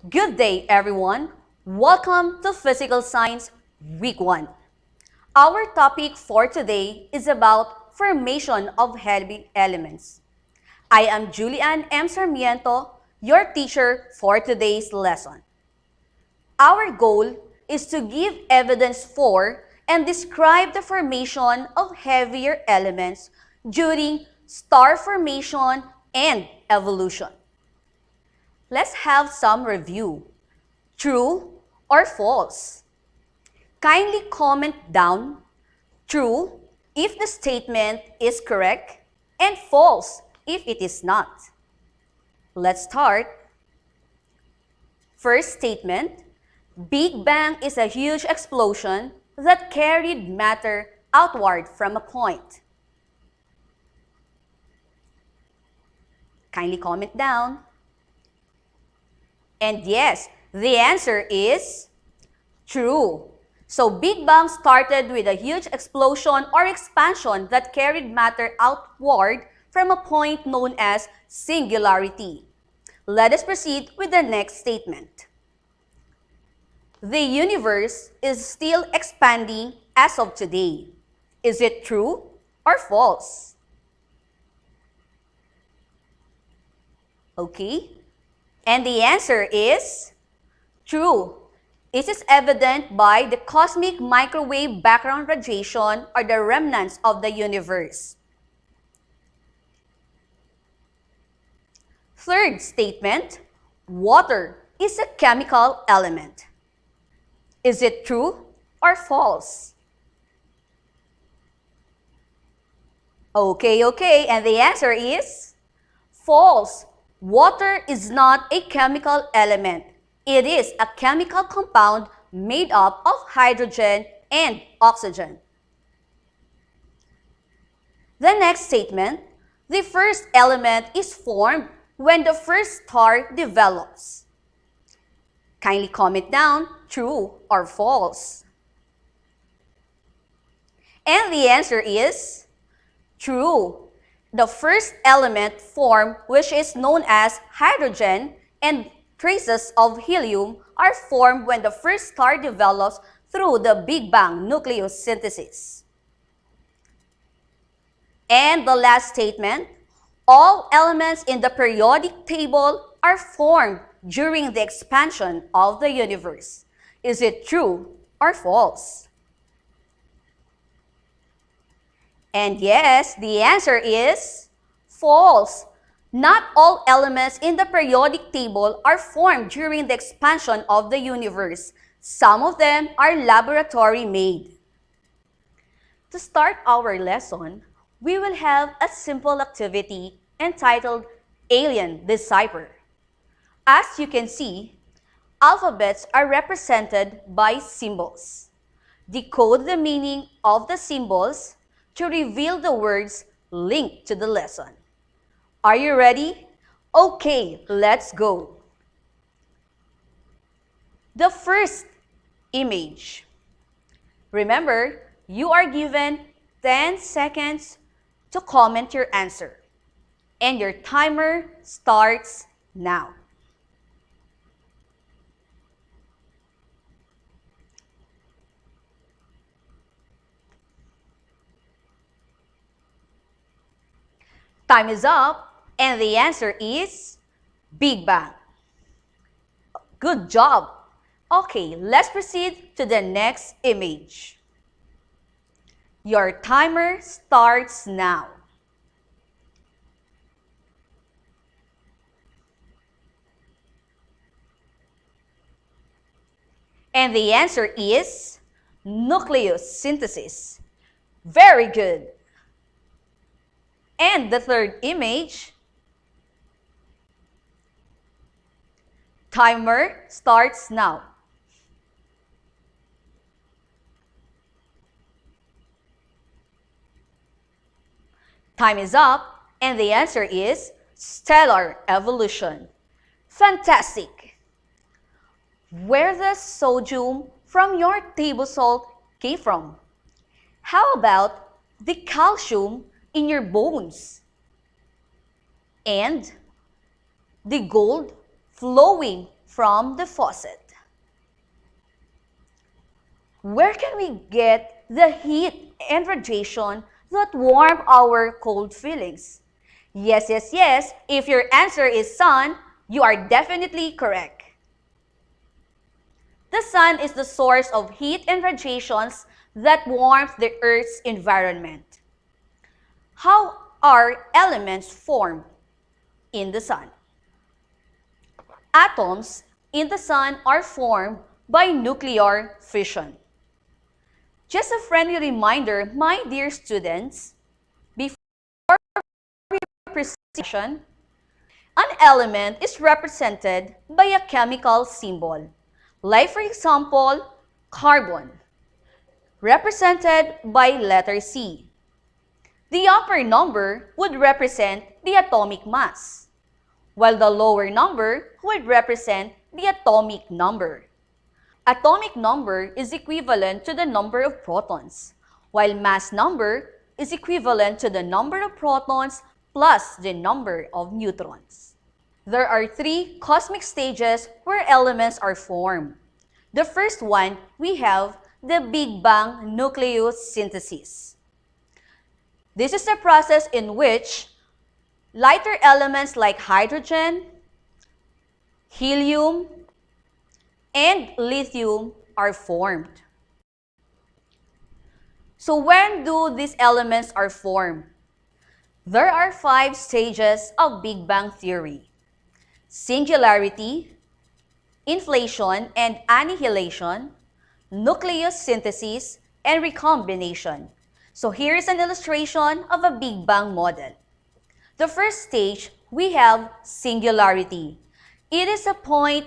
Good day, everyone. Welcome to Physical Science Week 1. Our topic for today is about formation of heavy elements. I am Julian M. Sarmiento, your teacher for today's lesson. Our goal is to give evidence for and describe the formation of heavier elements during star formation and evolution. Let's have some review. True or false? Kindly comment down true if the statement is correct and false if it is not. Let's start. First statement, Big Bang is a huge explosion that carried matter outward from a point. Kindly comment down. And yes, the answer is true. So Big Bang started with a huge explosion or expansion that carried matter outward from a point known as singularity. Let us proceed with the next statement. The universe is still expanding as of today. Is it true or false? Okay. And the answer is true. This is evident by the cosmic microwave background radiation or the remnants of the universe. Third statement, water is a chemical element. Is it true or false? Okay, and the answer is false. Water is not a chemical element. It is a chemical compound made up of hydrogen and oxygen. The next statement, the first element is formed when the first star develops. Kindly comment down true or false. And the answer is true. The first element formed, which is known as hydrogen, and traces of helium are formed when the first star develops through the Big Bang nucleosynthesis. And the last statement, all elements in the periodic table are formed during the expansion of the universe. Is it true or false? And yes, the answer is false. Not all elements in the periodic table are formed during the expansion of the universe. Some of them are laboratory made. To start our lesson, we will have a simple activity entitled Alien Decipher. As you can see, alphabets are represented by symbols. Decode the meaning of the symbols to reveal the words linked to the lesson. Are you ready? Okay, let's go. The first image. Remember, you are given 10 seconds to comment your answer. And your timer starts now. Time is up, and the answer is Big Bang. Good job. Okay, let's proceed to the next image. Your timer starts now. And the answer is nucleosynthesis. Very good. And the third image, timer starts now. Time is up, and the answer is stellar evolution. Fantastic! Where does sodium from your table salt came from? How about the calcium in your bones? And the gold flowing from the faucet. Where can we get the heat and radiation that warm our cold feelings? Yes, yes, yes. If your answer is sun, you are definitely correct. The sun is the source of heat and radiations that warm the Earth's environment. How are elements formed in the sun? Atoms in the sun are formed by nuclear fission. Just a friendly reminder, my dear students, before precision, an element is represented by a chemical symbol, like for example, carbon, represented by letter C. The upper number would represent the atomic mass, while the lower number would represent the atomic number. Atomic number is equivalent to the number of protons, while mass number is equivalent to the number of protons plus the number of neutrons. There are three cosmic stages where elements are formed. The first one, we have the Big Bang nucleosynthesis. This is a process in which lighter elements like hydrogen, helium, and lithium are formed. So when do these elements are formed? There are 5 stages of Big Bang theory: singularity, inflation and annihilation, nucleosynthesis, and recombination. So here is an illustration of a Big Bang model. The first stage, we have singularity. It is a point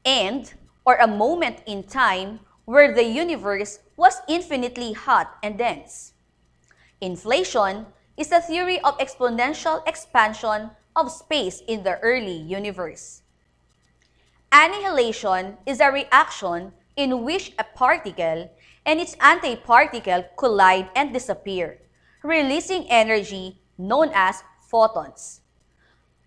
and or a moment in time where the universe was infinitely hot and dense. Inflation is a theory of exponential expansion of space in the early universe. Annihilation is a reaction in which a particle and its antiparticle collide and disappear, releasing energy known as photons.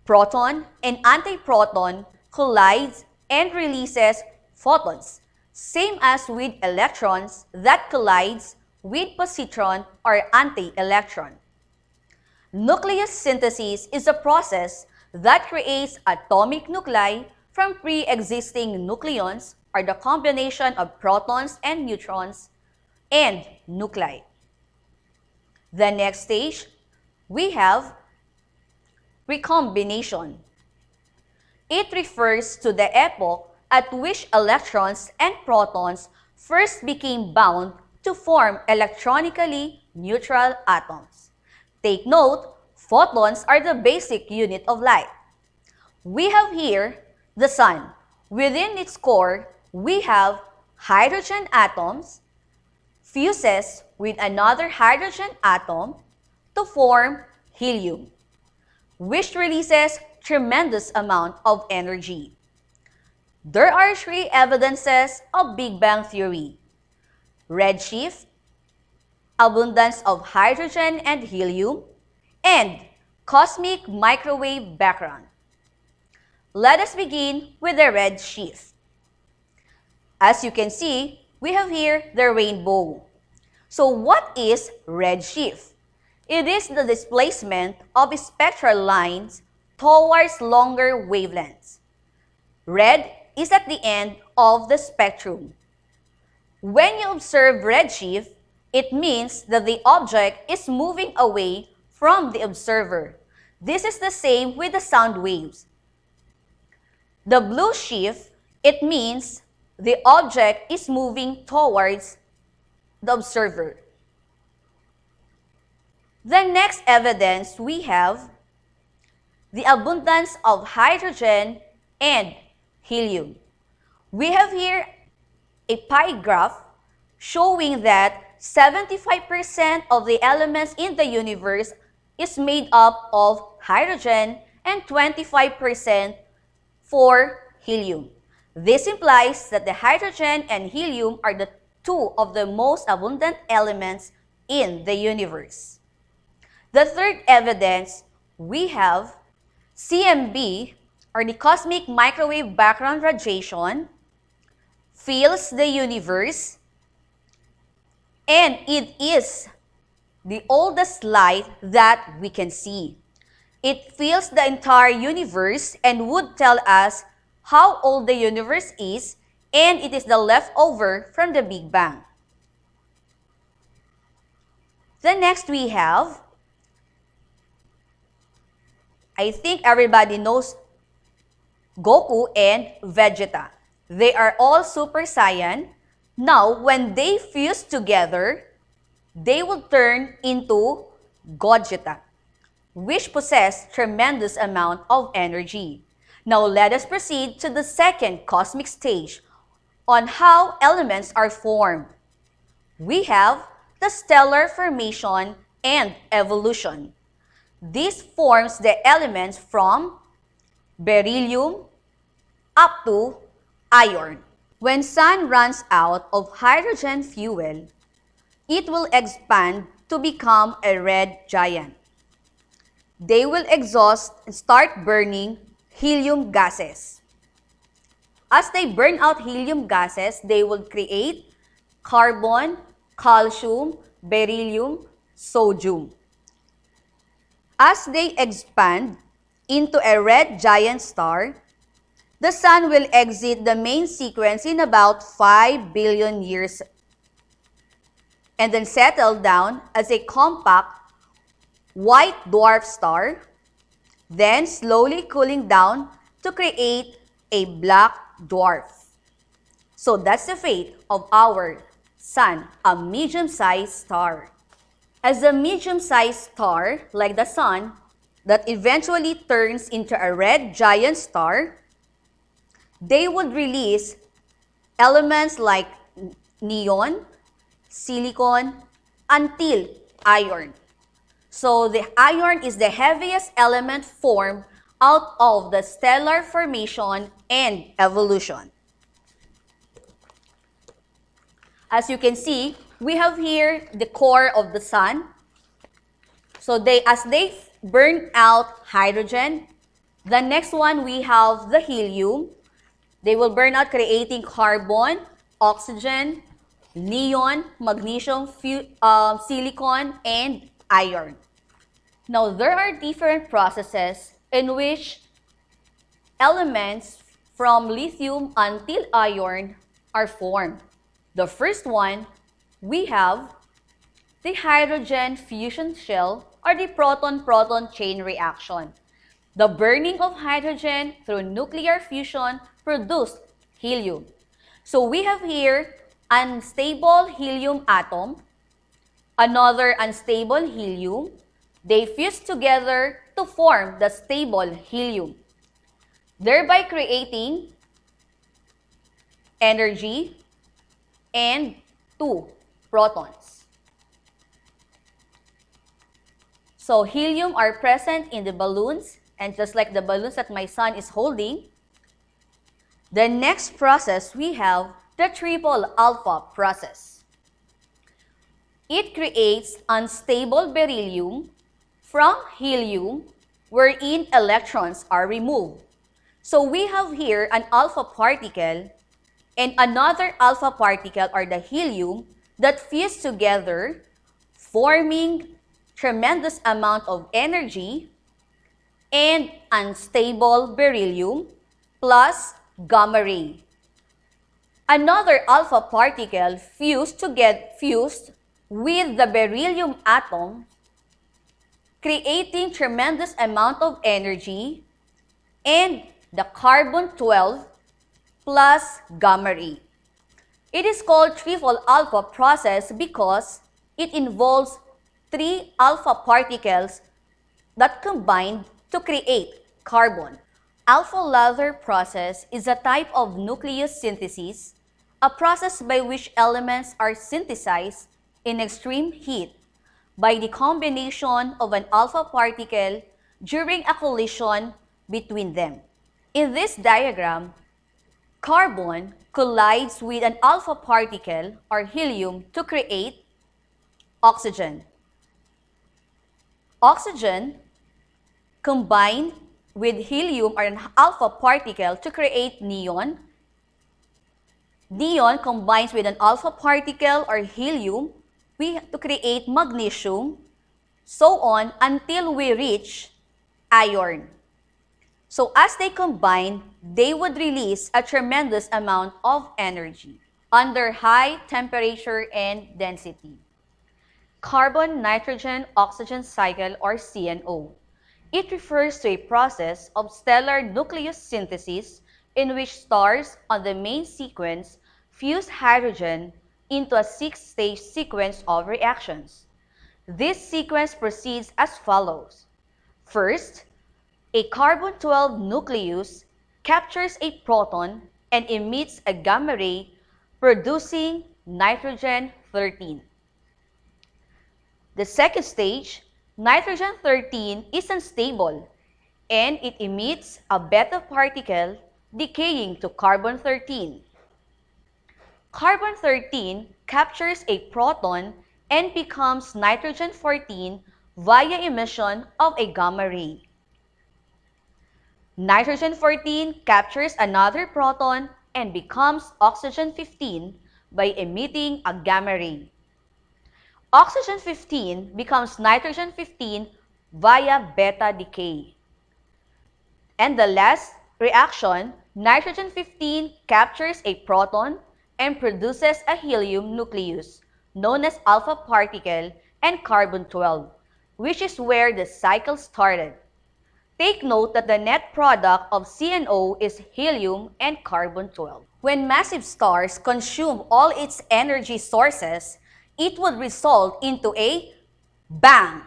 Proton and antiproton collides and releases photons, same as with electrons that collides with positron or anti-electron. Nucleosynthesis is a process that creates atomic nuclei from pre-existing nucleons, or the combination of protons and neutrons, and nuclei. The next stage, we have recombination. It refers to the epoch at which electrons and protons first became bound to form electronically neutral atoms. Take note, photons are the basic unit of light. We have here the sun. Within its core, we have hydrogen atoms fuses with another hydrogen atom to form helium, which releases tremendous amount of energy. There are 3 evidences of Big Bang theory: redshift, abundance of hydrogen and helium, and cosmic microwave background. Let us begin with the redshift. As you can see, we have here the rainbow. So what is redshift? It is the displacement of spectral lines towards longer wavelengths. Red is at the end of the spectrum. When you observe redshift, it means that the object is moving away from the observer. This is the same with the sound waves. The blue shift, it means the object is moving towards the observer. The next evidence we have the abundance of hydrogen and helium. We have here a pie graph showing that 75% of the elements in the universe is made up of hydrogen and 25% for helium. This implies that the hydrogen and helium are the 2 of the most abundant elements in the universe. The third evidence, we have CMB or the cosmic microwave background radiation, fills the universe, and it is the oldest light that we can see. It fills the entire universe and would tell us how old the universe is, and it is the leftover from the Big Bang. The next we have, I think everybody knows Goku and Vegeta. They are all Super Saiyan. Now, when they fuse together, they will turn into Gogeta, which possess tremendous amount of energy. Now, let us proceed to the second cosmic stage on how elements are formed. We have the stellar formation and evolution. This forms the elements from beryllium up to iron. When sun runs out of hydrogen fuel, it will expand to become a red giant. They will exhaust and start burning helium gases. As they burn out helium gases, they will create carbon, calcium, beryllium, sodium. As they expand into a red giant star, the sun will exit the main sequence in about 5 billion years and then settle down as a compact white dwarf star, then slowly cooling down to create a black dwarf. So that's the fate of our sun, a medium-sized star. As a medium-sized star, like the sun, that eventually turns into a red giant star, they would release elements like neon, silicon, until iron. So the iron is the heaviest element formed out of the stellar formation and evolution. As you can see, we have here the core of the sun. So as they burn out hydrogen, the next one we have the helium. They will burn out creating carbon, oxygen, neon, magnesium, silicon, and iron. Now, there are different processes in which elements from lithium until iron are formed. The first one, we have the hydrogen fusion shell or the proton-proton chain reaction. The burning of hydrogen through nuclear fusion produced helium. So we have here an unstable helium atom, another unstable helium. They fuse together to form the stable helium, thereby creating energy and 2 protons. So helium are present in the balloons, and just like the balloons that my son is holding, the next process we have the triple alpha process. It creates unstable beryllium from helium wherein electrons are removed. So we have here an alpha particle and another alpha particle or the helium that fuse together, forming tremendous amount of energy and unstable beryllium plus gamma ray. Another alpha particle fused with the beryllium atom, creating tremendous amount of energy and the carbon-12 plus gamma ray. It is called triple alpha process because it involves 3 alpha particles that combine to create carbon. Alpha ladder process is a type of nucleus synthesis, a process by which elements are synthesized in extreme heat by the combination of an alpha particle during a collision between them. In this diagram, carbon collides with an alpha particle or helium to create oxygen. Oxygen combined with helium or an alpha particle to create neon. Neon combines with an alpha particle or helium to create magnesium, so on until we reach iron. So as they combine, they would release a tremendous amount of energy under high temperature and density. Carbon, nitrogen, oxygen cycle or CNO. It refers to a process of stellar nucleus synthesis in which stars on the main sequence fuse hydrogen into a 6-stage sequence of reactions. This sequence proceeds as follows. First, a carbon-12 nucleus captures a proton and emits a gamma ray, producing nitrogen-13. The second stage, nitrogen-13 is unstable and it emits a beta particle decaying to carbon-13. Carbon-13 captures a proton and becomes nitrogen-14 via emission of a gamma ray. Nitrogen-14 captures another proton and becomes oxygen-15 by emitting a gamma ray. Oxygen-15 becomes nitrogen-15 via beta decay. And the last reaction, nitrogen-15 captures a proton and produces a helium nucleus, known as alpha particle and carbon-12, which is where the cycle started. Take note that the net product of CNO is helium and carbon-12. When massive stars consume all its energy sources, it would result into a bang!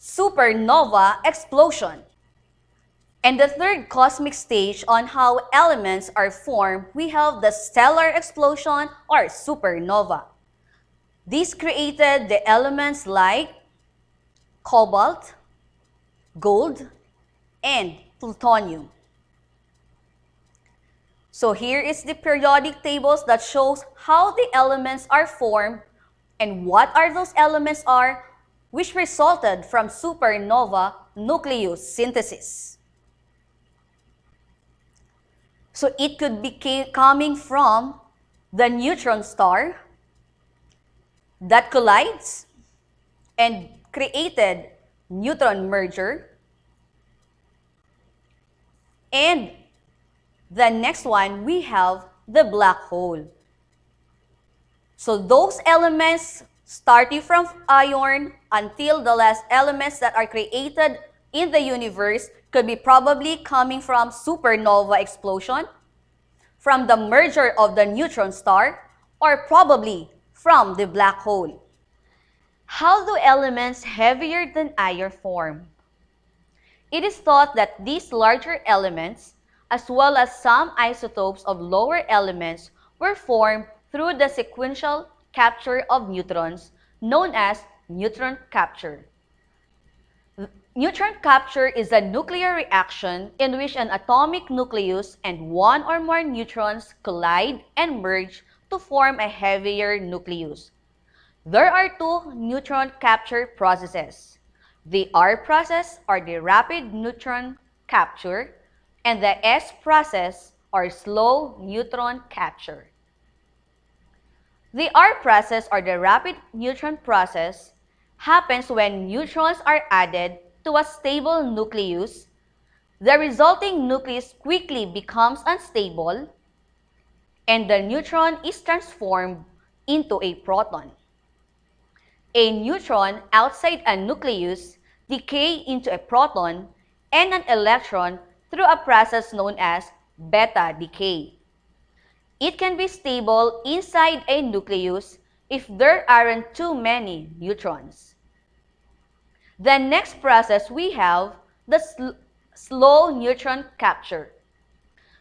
Supernova explosion. And the third cosmic stage on how elements are formed, we have the stellar explosion or supernova. This created the elements like cobalt, gold, and plutonium. So here is the periodic tables that shows how the elements are formed and what are those elements are, which resulted from supernova nucleus synthesis. So it could be coming from the neutron star that collides and created neutron merger. And the next one, we have the black hole. So those elements starting from iron until the last elements that are created in the universe could be probably coming from supernova explosion, from the merger of the neutron star, or probably from the black hole. How do elements heavier than iron form? It is thought that these larger elements, as well as some isotopes of lower elements, were formed through the sequential capture of neutrons, known as neutron capture. Neutron capture is a nuclear reaction in which an atomic nucleus and one or more neutrons collide and merge to form a heavier nucleus. There are two neutron capture processes, the R process or the rapid neutron capture, and the S process or slow neutron capture. The R process or the rapid neutron process happens when neutrons are added to a stable nucleus. The resulting nucleus quickly becomes unstable and the neutron is transformed into a proton. A neutron outside a nucleus decays into a proton and an electron through a process known as beta decay. It can be stable inside a nucleus if there aren't too many neutrons. The next process we have the slow neutron capture.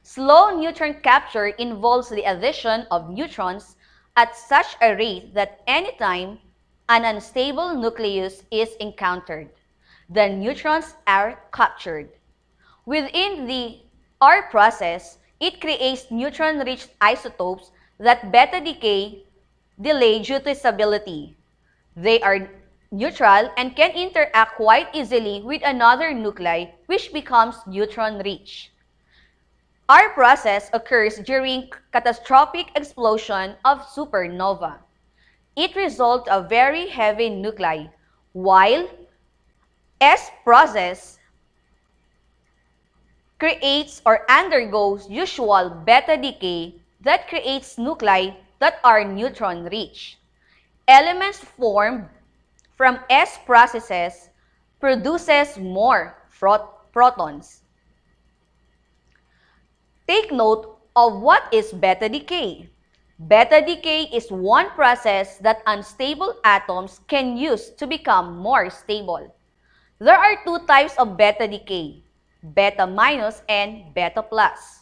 Slow neutron capture involves the addition of neutrons at such a rate that anytime an unstable nucleus is encountered, the neutrons are captured. Within the R process, it creates neutron-rich isotopes that beta decay delay due to stability. They are neutral and can interact quite easily with another nuclei, which becomes neutron-rich. Our process occurs during catastrophic explosion of supernova. It results a very heavy nuclei, while S process creates or undergoes usual beta decay that creates nuclei that are neutron-rich. Elements formed from S processes produces more protons. Take note of what is beta decay. Beta decay is one process that unstable atoms can use to become more stable. There are two types of beta decay, beta minus and beta plus.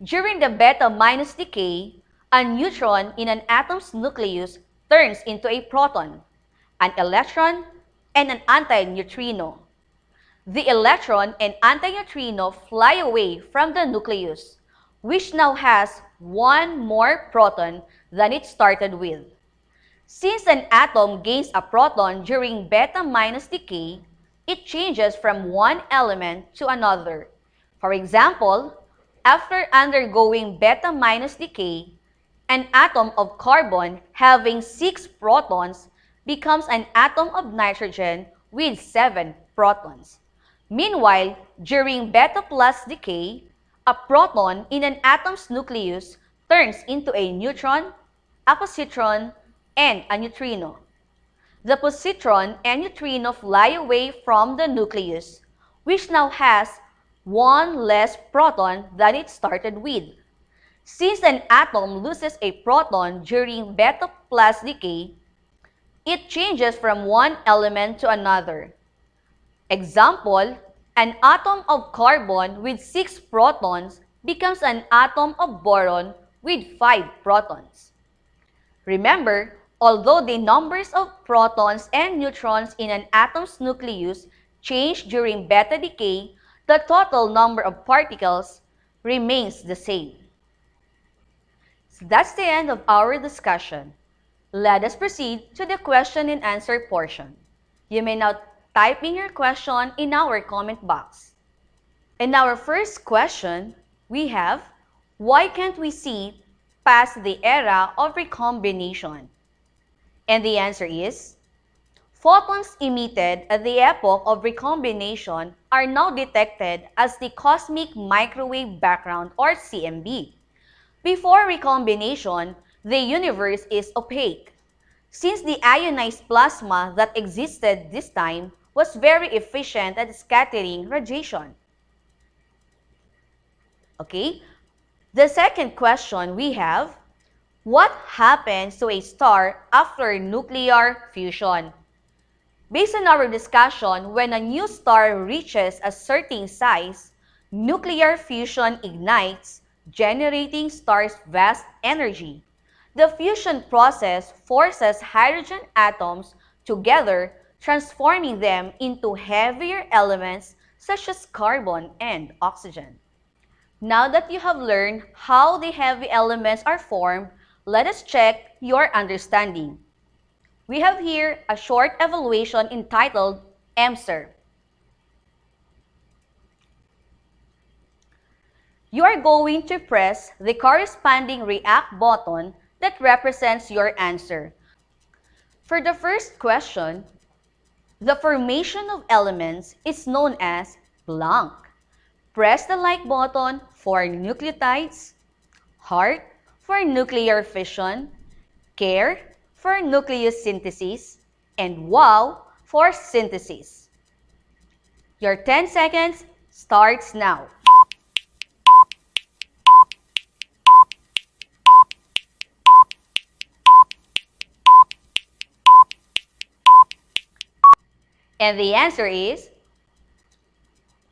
During the beta minus decay, a neutron in an atom's nucleus turns into a proton, an electron, and an antineutrino. The electron and antineutrino fly away from the nucleus, which now has one more proton than it started with. Since an atom gains a proton during beta minus decay, it changes from one element to another. For example, after undergoing beta minus decay, an atom of carbon having 6 protons becomes an atom of nitrogen with 7 protons. Meanwhile, during beta plus decay, a proton in an atom's nucleus turns into a neutron, a positron, and a neutrino. The positron and neutrino fly away from the nucleus, which now has one less proton than it started with. Since an atom loses a proton during beta plus decay, it changes from one element to another. Example, an atom of carbon with 6 protons becomes an atom of boron with 5 protons. Remember, although the numbers of protons and neutrons in an atom's nucleus change during beta decay, the total number of particles remains the same. So that's the end of our discussion. Let us proceed to the question and answer portion. You may now type in your question in our comment box. In our first question, we have, why can't we see past the era of recombination? And the answer is, photons emitted at the epoch of recombination are now detected as the cosmic microwave background or CMB. Before recombination, the universe is opaque. Since the ionized plasma that existed this time was very efficient at scattering radiation. Okay, the second question we have, what happens to a star after nuclear fusion? Based on our discussion, when a new star reaches a certain size, nuclear fusion ignites, generating star's vast energy. The fusion process forces hydrogen atoms together, transforming them into heavier elements such as carbon and oxygen. Now that you have learned how the heavy elements are formed, let us check your understanding. We have here a short evaluation entitled answer. You are going to press the corresponding react button that represents your answer. For the first question, the formation of elements is known as blank. Press the like button for nucleotides, heart for nuclear fission, care for nucleosynthesis, and wow for synthesis. Your 10 seconds starts now. And the answer is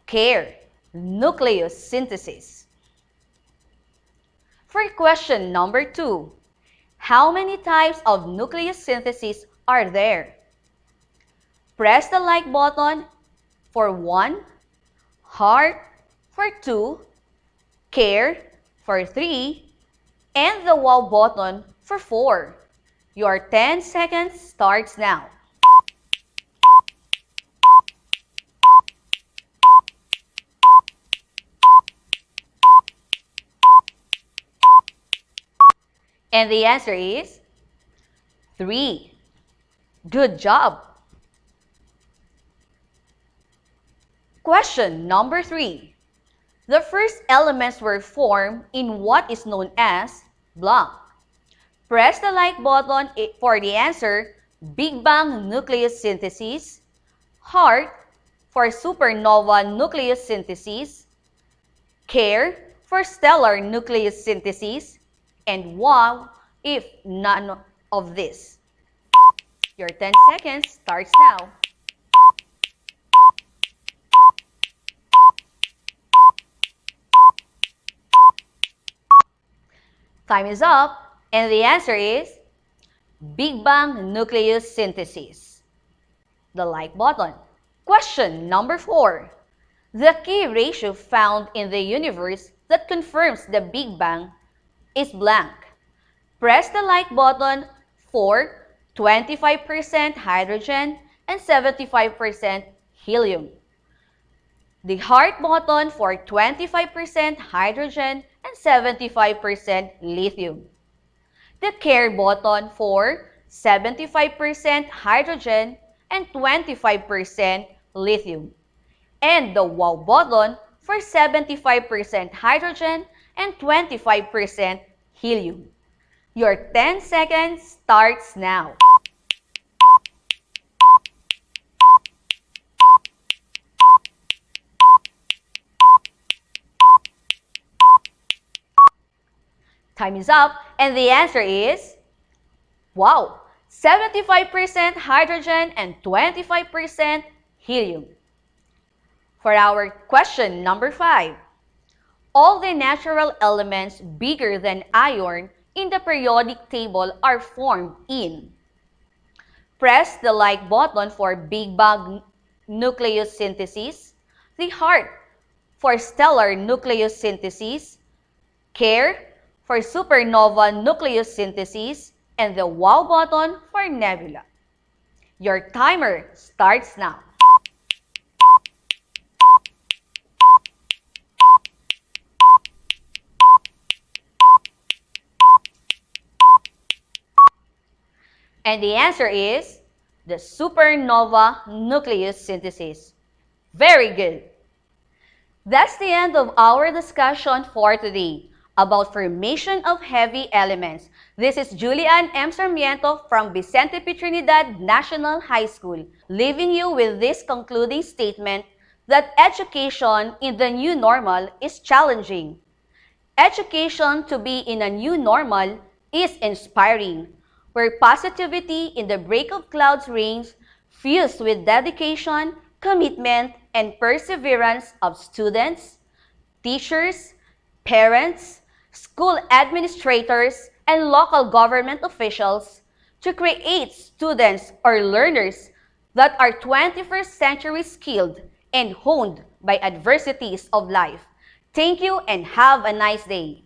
care, nucleosynthesis. For question number 2, how many types of nucleosynthesis are there? Press the like button for 1, heart for 2, care for 3, and the wow button for 4. Your 10 seconds starts now. And the answer is 3. Good job. Question number 3. The first elements were formed in what is known as blank. Press the like button for the answer Big Bang nucleus synthesis, heart for supernova nucleus synthesis, care for stellar nucleus synthesis, and wow if none of this. Your 10 seconds starts now. Time is up, and the answer is Big Bang nucleus synthesis. The like button. Question number 4. The key ratio found in the universe that confirms the Big Bang is blank. Press the like button for 25% hydrogen and 75% helium. The heart button for 25% hydrogen and 75% lithium. The care button for 75% hydrogen and 25% lithium. And the wow button for 75% hydrogen and 25% helium. Your 10 seconds starts now. Time is up, and the answer is, wow, 75% hydrogen and 25% helium. For our question number 5, all the natural elements bigger than iron in the periodic table are formed in. Press the like button for Big Bang nucleus synthesis, the heart for stellar nucleus synthesis, care for supernova nucleus synthesis, and the wow button for nebula. Your timer starts now. And the answer is the supernova nucleus synthesis. Very good. That's the end of our discussion for today about formation of heavy elements. This is Julian M. Sarmiento from Vicente P. Trinidad National High School, leaving you with this concluding statement that education in the new normal is challenging. Education to be in a new normal is inspiring, where positivity in the break of clouds reigns, fused with dedication, commitment, and perseverance of students, teachers, parents, school administrators, and local government officials to create students or learners that are 21st century skilled and honed by adversities of life. Thank you and have a nice day.